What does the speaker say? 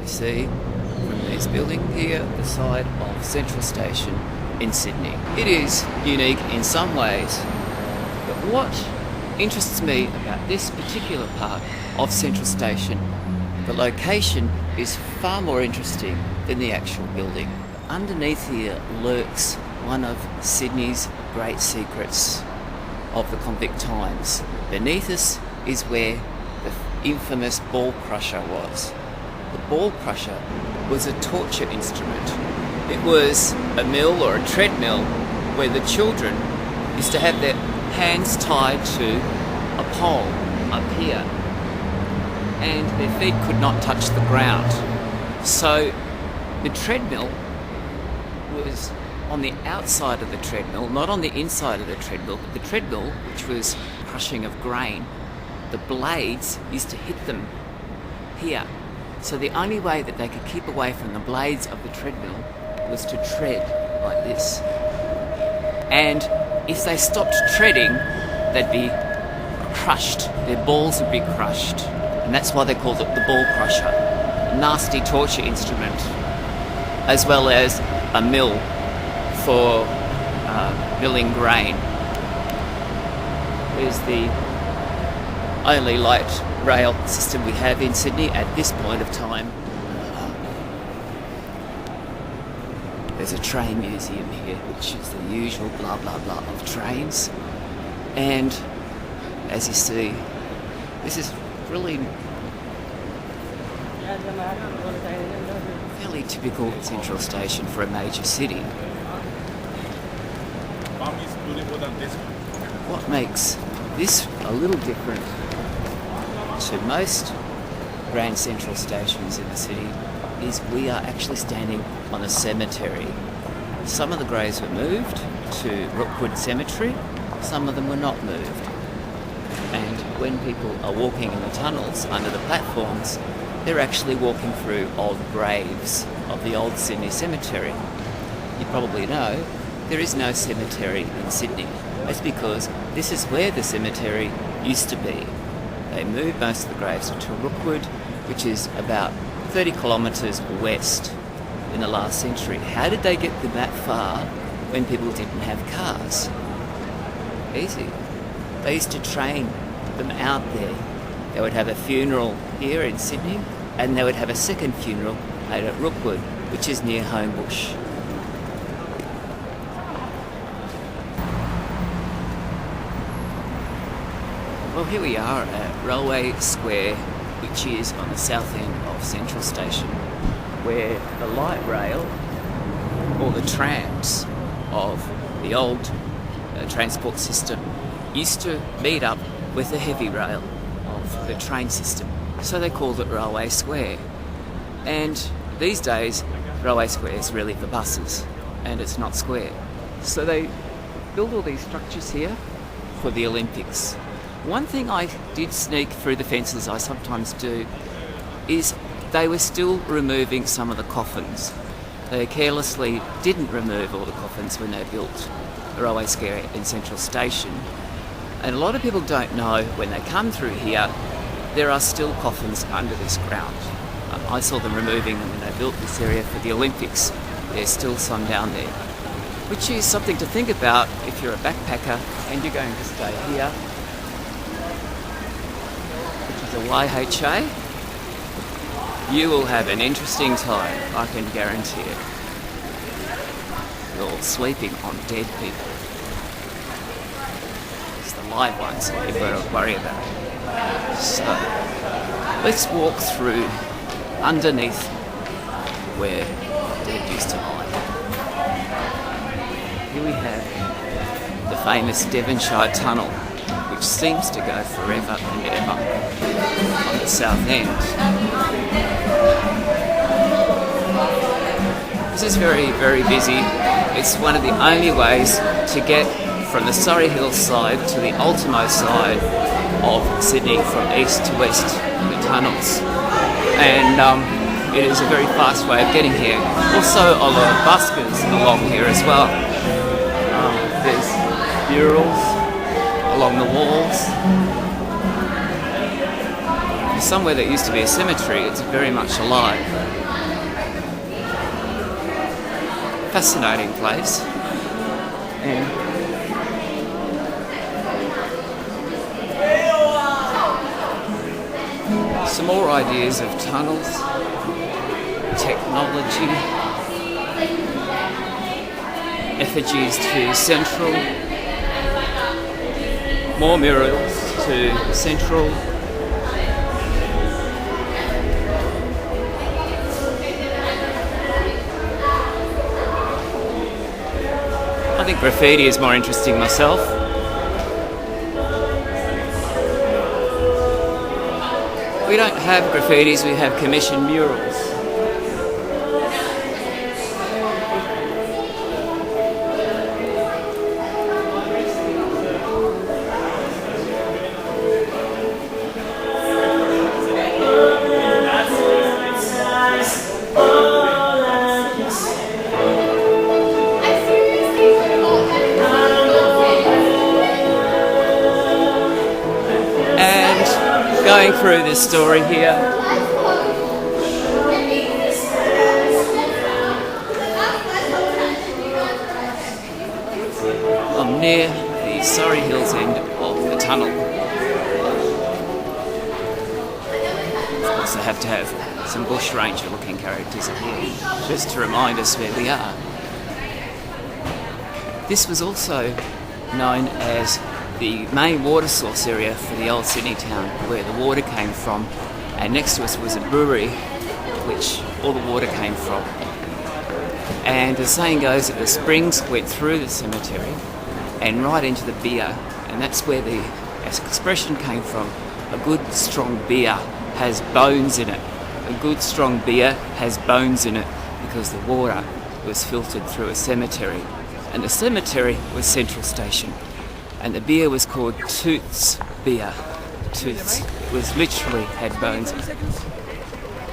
You see, from this building here, the side of Central Station in Sydney. It is unique in some ways, but what interests me about this particular part of Central Station, the location is far more interesting than the actual building. Underneath here lurks one of Sydney's great secrets of the convict times. Beneath us is where the infamous ball crusher was. The ball crusher was a torture instrument. It was a mill or a treadmill where the children used to have their hands tied to a pole up here and their feet could not touch the ground. So the treadmill was on the outside of the treadmill, not on the inside of the treadmill, but the treadmill, which was crushing of grain, the blades used to hit them here. So the only way that they could keep away from the blades of the treadmill was to tread like this. And if they stopped treading, they'd be crushed. Their balls would be crushed. And that's why they called it the ball crusher. A nasty torture instrument, as well as a mill for milling grain. There's the only light rail system we have in Sydney at this point of time. There's a train museum here, which is the usual blah blah blah of trains. And as you see, this is really fairly typical Central Station for a major city. What makes this a little different to most Grand Central stations in the city is we are actually standing on a cemetery. Some of the graves were moved to Rookwood Cemetery, some of them were not moved. And when people are walking in the tunnels under the platforms, they're actually walking through old graves of the old Sydney cemetery. You probably know there is no cemetery in Sydney. That's because this is where the cemetery used to be. They moved most of the graves to Rookwood, which is about 30 kilometres west in the last century. How did they get them that far when people didn't have cars? Easy. They used to train them out there. They would have a funeral here in Sydney, and they would have a second funeral out at Rookwood, which is near Homebush. Well, here we are at Railway Square, which is on the south end of Central Station, where the light rail, or the trams of the old transport system, used to meet up with the heavy rail of the train system. So they called it Railway Square. And these days, Railway Square is really for buses, and it's not square. So they build all these structures here for the Olympics. One thing I did sneak through the fences, I sometimes do, is they were still removing some of the coffins. They carelessly didn't remove all the coffins when they built the Railway Square in Central Station. And a lot of people don't know, when they come through here, there are still coffins under this ground. I saw them removing them when they built this area for the Olympics. There's still some down there, which is something to think about if you're a backpacker and you're going to stay here, which is a YHA. You will have an interesting time, I can guarantee it. You're all sleeping on dead people. It's the live ones that you've got to worry about. So, let's walk through underneath where dead used to lie. Here we have the famous Devonshire Tunnel, which seems to go forever and ever on the south end. This is very, very busy. It's one of the only ways to get from the Surrey Hills side to the Ultimo side of Sydney from east to west, the tunnels. And it is a very fast way of getting here. Also a lot of buskers along here as well. There's murals along the walls. You somewhere that used to be a cemetery, it's very much alive. Fascinating place. And some more ideas of tunnels, technology, effigies to Central, more murals to Central. I think graffiti is more interesting myself. We don't have graffitis, we have commissioned murals. Going through this story here, I'm near the Surrey Hills end of the tunnel. Of course I have to have some bush ranger looking characters here just to remind us where we are. This was also known as the main water source area for the old Sydney town, where the water came from, and next to us was a brewery which all the water came from. And the saying goes that the springs went through the cemetery and right into the beer, and that's where the expression came from. A good strong beer has bones in it. A good strong beer has bones in it because the water was filtered through a cemetery, and the cemetery was Central Station. And the beer was called Tooth's beer. Tooth's was literally had bones in it.